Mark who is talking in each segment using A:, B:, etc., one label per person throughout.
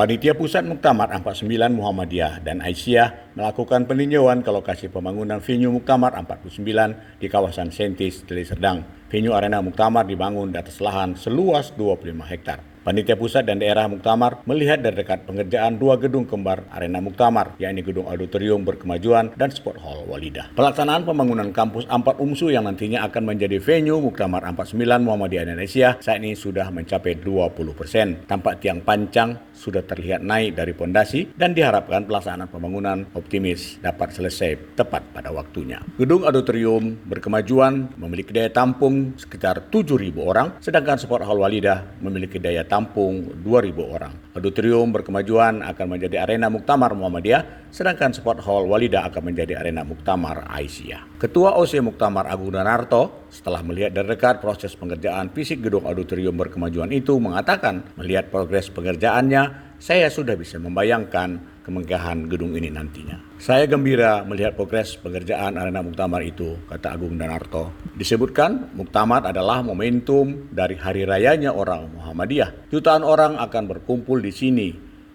A: Panitia Pusat Muktamar 49 Muhammadiyah dan Aisyah melakukan peninjauan ke lokasi pembangunan venue Muktamar 49 di kawasan Sentis, Deli Serdang. Venue arena Muktamar dibangun di atas lahan seluas 25 hektar. Panitia Pusat dan Daerah Muktamar melihat dari dekat pengerjaan dua gedung kembar arena Muktamar, yakni Gedung Auditorium Berkemajuan dan Sport Hall Walidah. Pelaksanaan pembangunan kampus 4 UMSU yang nantinya akan menjadi venue Muktamar 49 Muhammadiyah dan Aisyah saat ini sudah mencapai 20%. Tampak tiang pancang sudah terlihat naik dari pondasi dan diharapkan pelaksanaan pembangunan optimis dapat selesai tepat pada waktunya. Gedung Auditorium Berkemajuan memiliki daya tampung sekitar 7.000 orang, sedangkan Sport Hall Walidah memiliki daya tampung 2.000 orang. Auditorium Berkemajuan akan menjadi arena Muktamar Muhammadiyah, sedangkan Sport Hall Walidah akan menjadi arena Muktamar Aisyah. Ketua OC Muktamar Agung Danarto setelah melihat dari dekat proses pengerjaan fisik gedung Auditorium Berkemajuan itu mengatakan, melihat progres pengerjaannya, saya sudah bisa membayangkan kemegahan gedung ini nantinya. Saya gembira melihat progres pengerjaan arena Muktamar itu, kata Agung Danarto. Disebutkan, Muktamar adalah momentum dari hari rayanya orang Muhammadiyah. Jutaan orang akan berkumpul di sini,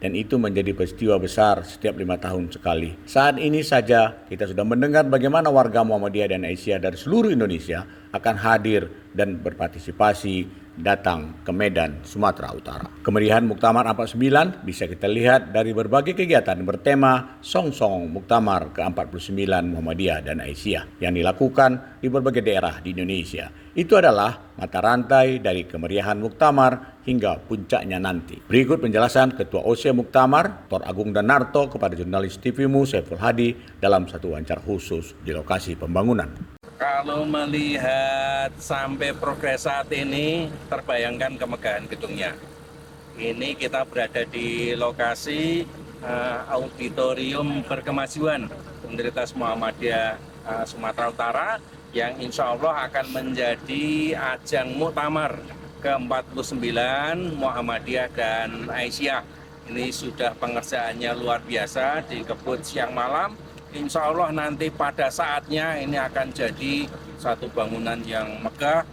A: dan itu menjadi peristiwa besar setiap 5 tahun sekali. Saat ini saja kita sudah mendengar bagaimana warga Muhammadiyah dan Aisyah dari seluruh Indonesia akan hadir dan berpartisipasi datang ke Medan, Sumatera Utara. Kemeriahan Muktamar 49 bisa kita lihat dari berbagai kegiatan bertema Song-Song Muktamar ke-49 Muhammadiyah dan Aisyah yang dilakukan di berbagai daerah di Indonesia. Itu adalah mata rantai dari kemeriahan Muktamar hingga puncaknya nanti. Berikut penjelasan Ketua OC Muktamar, Dr. Agung Danarto kepada jurnalis TVMU Saiful Hadi dalam satu wawancara khusus di lokasi pembangunan.
B: Kalau melihat sampai progres saat ini, terbayangkan kemegahan gedungnya. Ini kita berada di lokasi Auditorium Berkemajuan Universitas Muhammadiyah Sumatera Utara yang insya Allah akan menjadi ajang Muktamar ke-49 Muhammadiyah dan Aisyah. Ini sudah pengerjaannya luar biasa, dikebut siang malam. Insya Allah nanti pada saatnya ini akan jadi satu bangunan yang megah,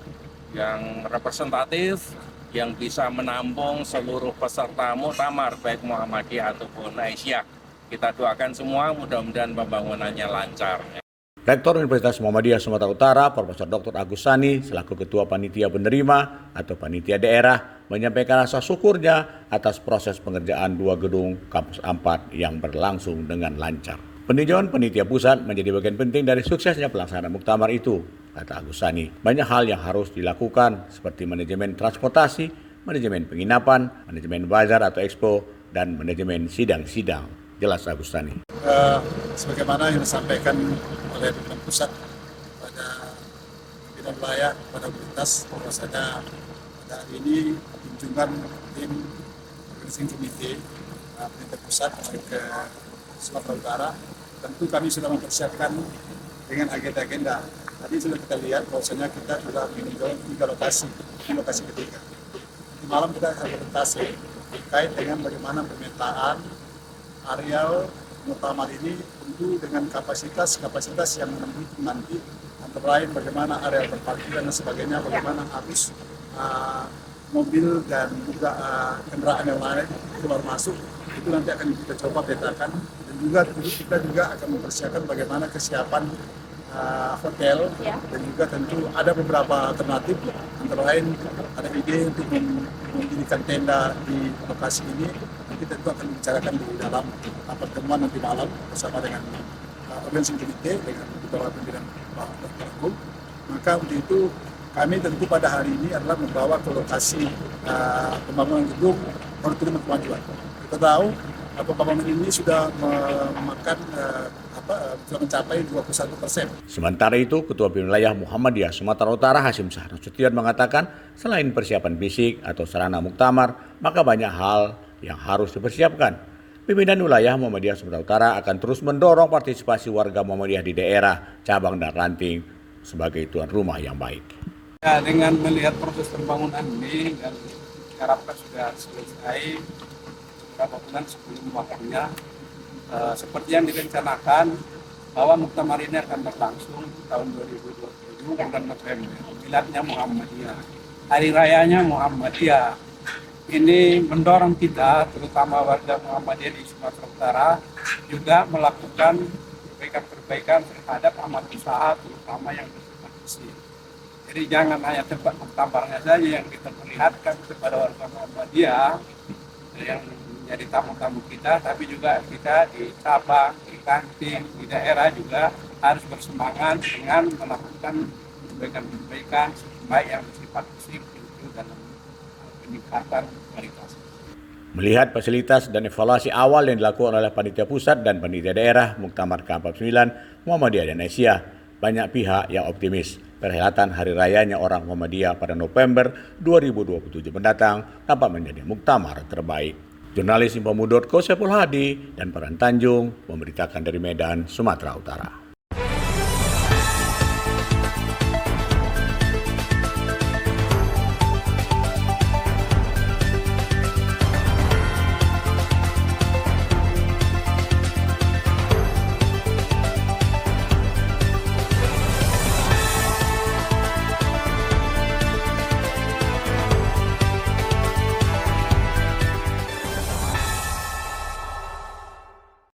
B: yang representatif, yang bisa menampung seluruh peserta Muktamar baik Muhammadiyah ataupun Aisyah. Kita doakan semua mudah-mudahan pembangunannya lancar.
A: Rektor Universitas Muhammadiyah Sumatera Utara, Profesor Dr. Agus Sani, selaku Ketua Panitia Penerima atau Panitia Daerah, menyampaikan rasa syukurnya atas proses pengerjaan dua gedung kampus 4 yang berlangsung dengan lancar. Peninjauan panitia pusat menjadi bagian penting dari suksesnya pelaksanaan Muktamar itu, kata Agus Sani. Banyak hal yang harus dilakukan seperti manajemen transportasi, manajemen penginapan, manajemen bazar atau expo, dan manajemen sidang-sidang. Jelas Agus Sani.
C: Sebagaimana yang disampaikan oleh pemerintah pusat pada pimpinan wilayah, pada otoritas, bahwasanya pada hari ini kunjungan tim organizing committee pemerintah pusat ke Sumatera Utara, tentu kami sudah mempersiapkan dengan agenda-agenda. Tadi sudah kita lihat bahwasanya kita sudah meninjau 3 lokasi, di lokasi ketiga. Di malam kita akan presentasi terkait dengan bagaimana pemetaan areal Muktamar ini tentu dengan kapasitas yang mendukung nanti, antara lain bagaimana areal berparkiran dan sebagainya, bagaimana arus mobil dan juga kendaraan yang lain keluar masuk, itu nanti akan kita coba petakan. Dan juga kita akan mempersiapkan bagaimana kesiapan hotel, dan juga tentu ada beberapa alternatif, antara lain ada ide untuk mendirikan tenda di lokasi ini. Nanti tentu akan dibicarakan di dalam pertemuan nanti malam bersama dengan organizing committee dengan beberapa pimpinan Dr. Agung. Maka untuk itu kami tentu pada hari ini adalah membawa ke lokasi pembangunan gedung Auditorium Berkemajuan. Kita tahu pembangunan ini sudah memakan sudah mencapai 21%.
A: Sementara itu, Ketua Wilayah Muhammadiyah Sumatera Utara Hasyim Shah Nasution mengatakan, selain persiapan fisik atau sarana Muktamar, maka banyak hal yang harus dipersiapkan. Pimpinan wilayah Muhammadiyah Sumatera Utara akan terus mendorong partisipasi warga Muhammadiyah di daerah, cabang dan ranting sebagai tuan rumah yang baik.
D: Ya, dengan melihat proses pembangunan ini dan diharapkan sudah selesai beberapa bulan sebelum waktunya, seperti yang direncanakan bahwa Muktamar ini akan berlangsung tahun 2027 bulan November. Miladnya Muhammadiyah, hari rayanya Muhammadiyah. ini mendorong kita, terutama warga Muhammadiyah di Sumatera Utara, juga melakukan perbaikan-perbaikan terhadap amal usaha, terutama yang bersifat bersih. Jadi jangan hanya tempat muktamarnya saja yang kita perlihatkan kepada warga Muhammadiyah yang menjadi tamu-tamu kita, tapi juga kita di cabang, di kantin, di daerah juga harus bersemangat dengan melakukan perbaikan-perbaikan baik yang bersifat fisik itu dalam peningkatan kualitas.
A: Melihat fasilitas dan evaluasi awal yang dilakukan oleh panitia pusat dan panitia daerah Muktamar ke-49 Muhammadiyah dan Aisyah, banyak pihak yang optimis perhelatan Hari Rayanya Orang Muhammadiyah pada November 2027 mendatang dapat menjadi muktamar terbaik. Jurnalis Infomu.co Saiful Hadi dan Peran Tanjung memberitakan dari Medan, Sumatera Utara.